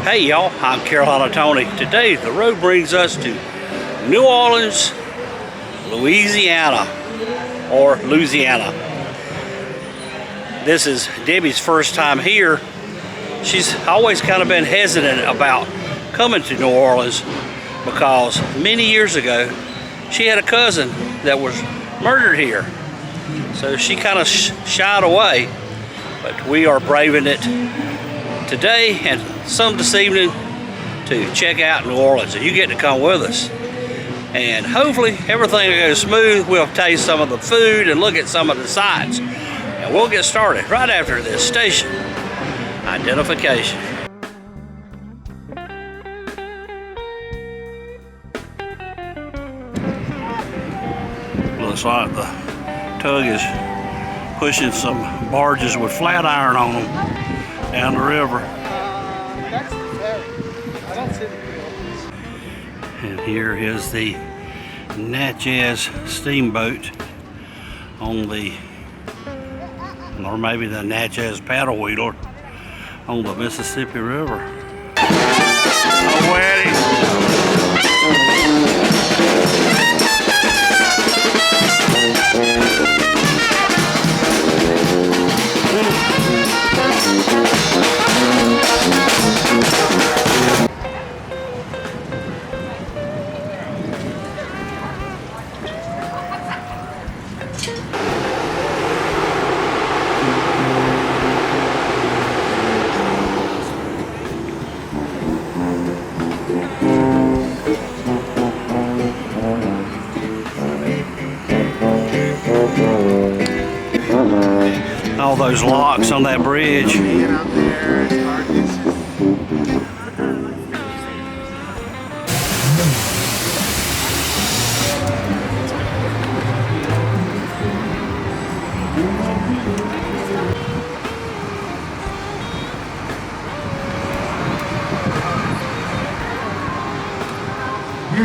Hey y'all, I'm Cheraw Tony. Today the road brings us to New Orleans, Louisiana. This is Debbie's first time here. She's always kind of been hesitant about coming to New Orleans because many years ago she had a cousin that was murdered here. So she kind of shied away, but we are braving it today and some this evening to check out New Orleans. So you get to come with us. And hopefully everything will go smooth. We'll taste some of the food and look at some of the sights. And we'll get started right after this station identification. Looks like the tug is pushing some barges with flat iron on them down the river. And here is the Natchez steamboat on the, or maybe the Natchez paddle wheeler on the Mississippi River. A wedding. All those locks on that bridge. Here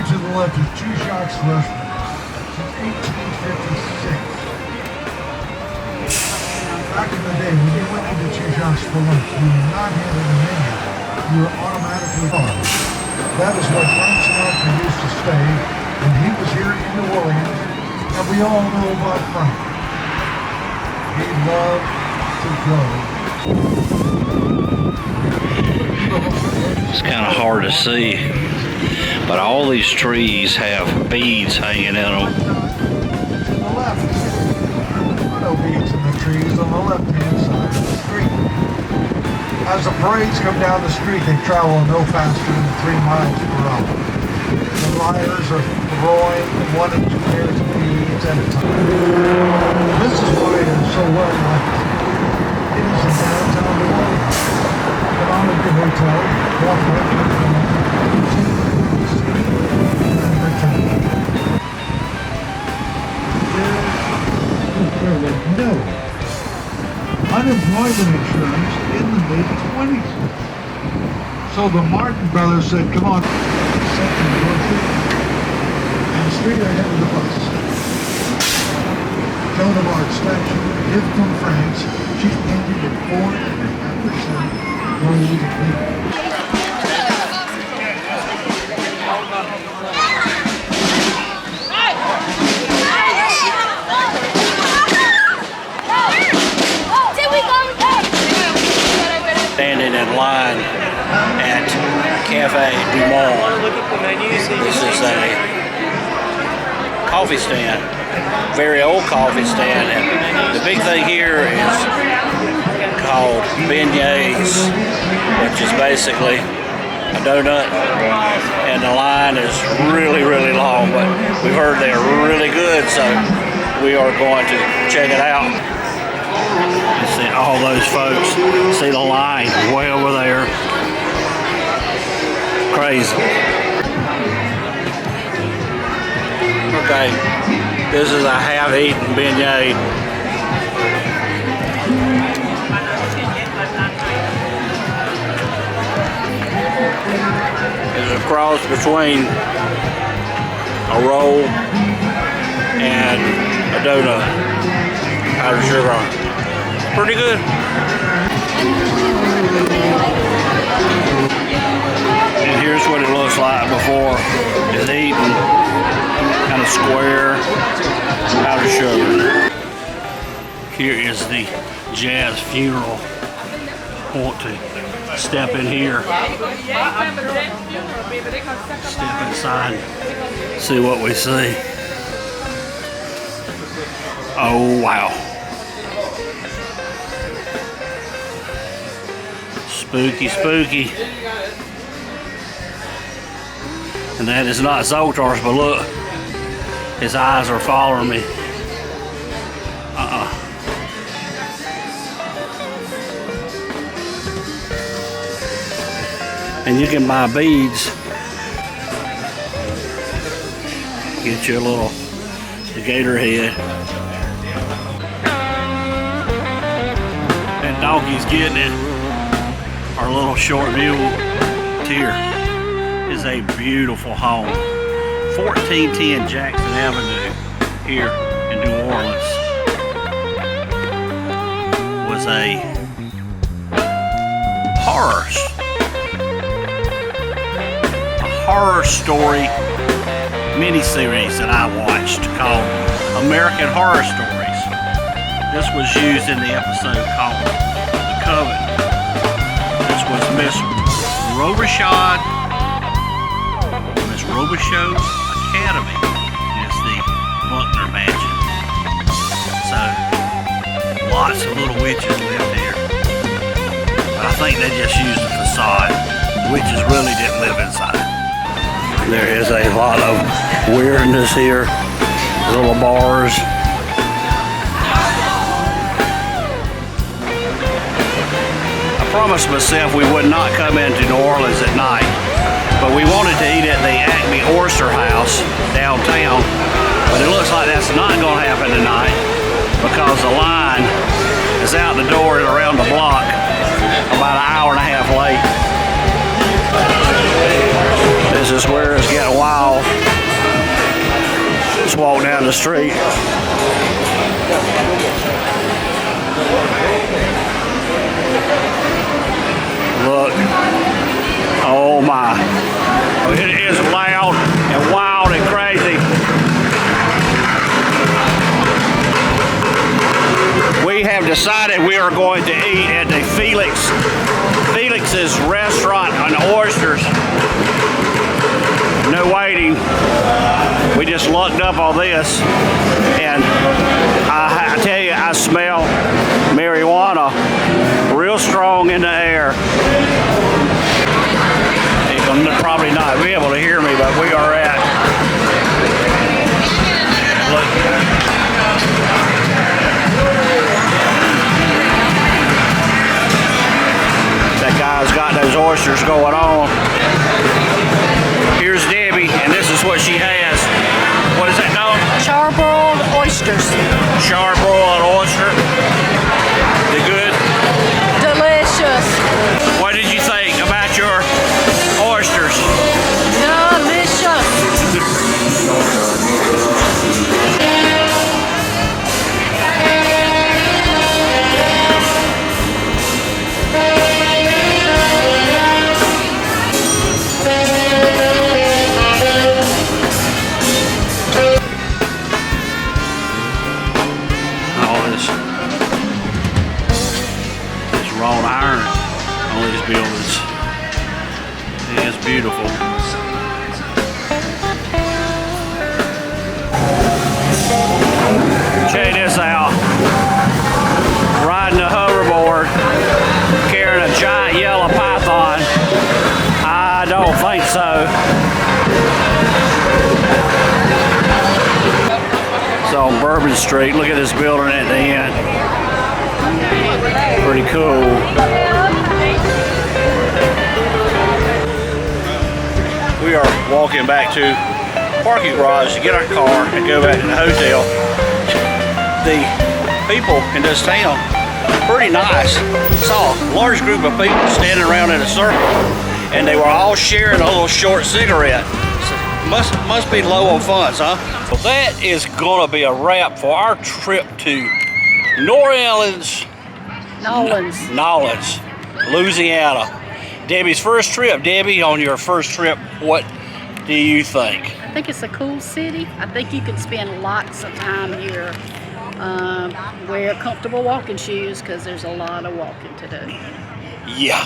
to the left is Cheraw restaurant since 1856. Back in the day, when you went into Cheraw's for lunch, you were not handed a menu. You were automatically on. That is where Frank Sinatra used to stay, and he was here in New Orleans, and we all know about Frank. He loved to go. It's kind of hard to see, but all these trees have beads hanging in them. On the left, no beads in the trees on the left-hand side of the street. As the parades come down the street, they travel no faster than 3 miles per hour. The riders are throwing 1 and 2 pairs of beads at a time. This is why it is so well liked. It is in downtown New Orleans. Get on at the hotel, walk right to the and return. There was no unemployment insurance in the mid-20s. So the Martin brothers said, come on, second grocery, and straight ahead of the bus. Joan of Arc statue, gift from France. She's painted at 4.5% gold paint. Standing in line at Cafe Du Monde. This is a coffee stand, very old coffee stand, and the big thing here is called beignets, which is basically a donut, and the line is really, really long, but we've heard they're really good, so we are going to check it out. You see all those folks, see the line way over there. Crazy. Okay, this is a half-eaten beignet. It's a cross between a roll and a donut out of Cheraw. Pretty good. square powdered sugar. Here is the jazz funeral. Want to step in here, step inside, see what we see. Oh wow. Spooky, spooky. And that is not Zoltar's, but look, his eyes are following me. And you can buy beads. Get your little gator head. That donkey's getting it. Our little short mule here is a beautiful home. 1410 Jackson Avenue here in New Orleans was a horror story miniseries that I watched called American Horror Stories. This was used in the episode called The Coven. This was Miss Robichaud Academy is the Buckner Mansion. So lots of little witches lived here. But I think they just used the facade. Witches really didn't live inside. There is a lot of weirdness here. Little bars. I promised myself we would not come into New Orleans at night, but we wanted to eat at the Acme Oyster House downtown, but it looks like that's not going to happen tonight because the line is out the door and around the block about an hour and a half late. This is where it's getting wild. Let's walk down the street. Look. Oh my. It is loud and wild and crazy. We have decided we are going to eat at the Felix's restaurant on Oysters. No waiting. We just lucked up on this, and I tell you, I smell marijuana real strong in the air. You'll probably not be able to hear me, but we are at. Look. That guy's got those oysters going on. Here's Debbie, and this is what she has. What is that dog? Charbroiled oysters. Charbroiled oyster. They good? Delicious. What did you think about your oysters? Delicious. Wrought iron on these buildings. It's beautiful. Check this out. Riding a hoverboard, carrying a giant yellow python. I don't think so. It's on Bourbon Street. Look at this building at the end. Pretty cool. We are walking back to the parking garage to get our car and go back to the hotel. The people in this town, pretty nice. Saw a large group of people standing around in a circle, and they were all sharing a little short cigarette. So must be low on funds, huh? Well, that is gonna be a wrap for our trip to New Orleans. Nolens, Louisiana. Debbie's first trip. Debbie, on your first trip, what do you think? think it's a cool city. I think you can spend lots of time here. Wear comfortable walking shoes because there's a lot of walking to do. Yeah.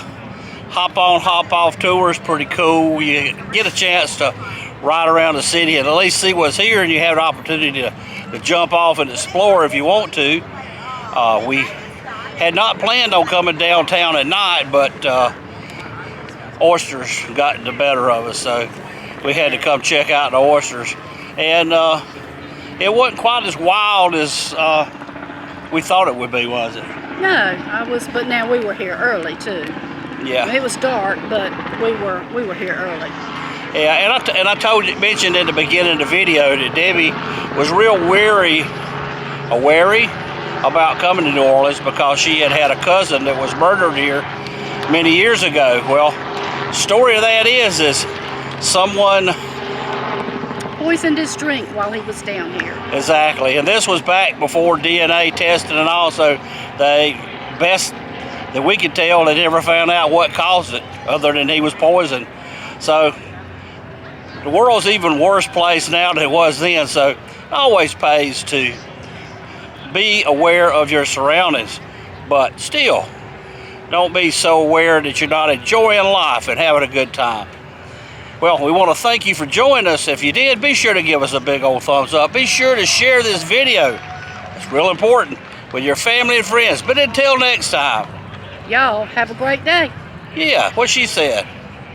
Hop on, hop off tours, pretty cool. You get a chance to ride around the city and at least see what's here, and you have an opportunity to jump off and explore if you want to. We had not planned on coming downtown at night, but Oysters got the better of us, so we had to come check out the Oysters. And it wasn't quite as wild as we thought it would be, was it? No, but now we were here early too. Yeah. It was dark, but we were here early. Yeah, and I mentioned in the beginning of the video that Debbie was real wary about coming to New Orleans because she had a cousin that was murdered here many years ago. Well, the story of that is someone Poisoned his drink while he was down here. Exactly, and this was back before DNA testing and all, so the best that we could tell, they never found out what caused it other than he was poisoned. So the world's even worse place now than it was then, so it always pays to be aware of your surroundings, but still don't be so aware that you're not enjoying life and having a good time. Well, we want to thank you for joining us. If you did, be sure to give us a big old thumbs up. Be sure to share this video. It's real important with your family and friends. But until next time. Y'all have a great day. Yeah, what she said.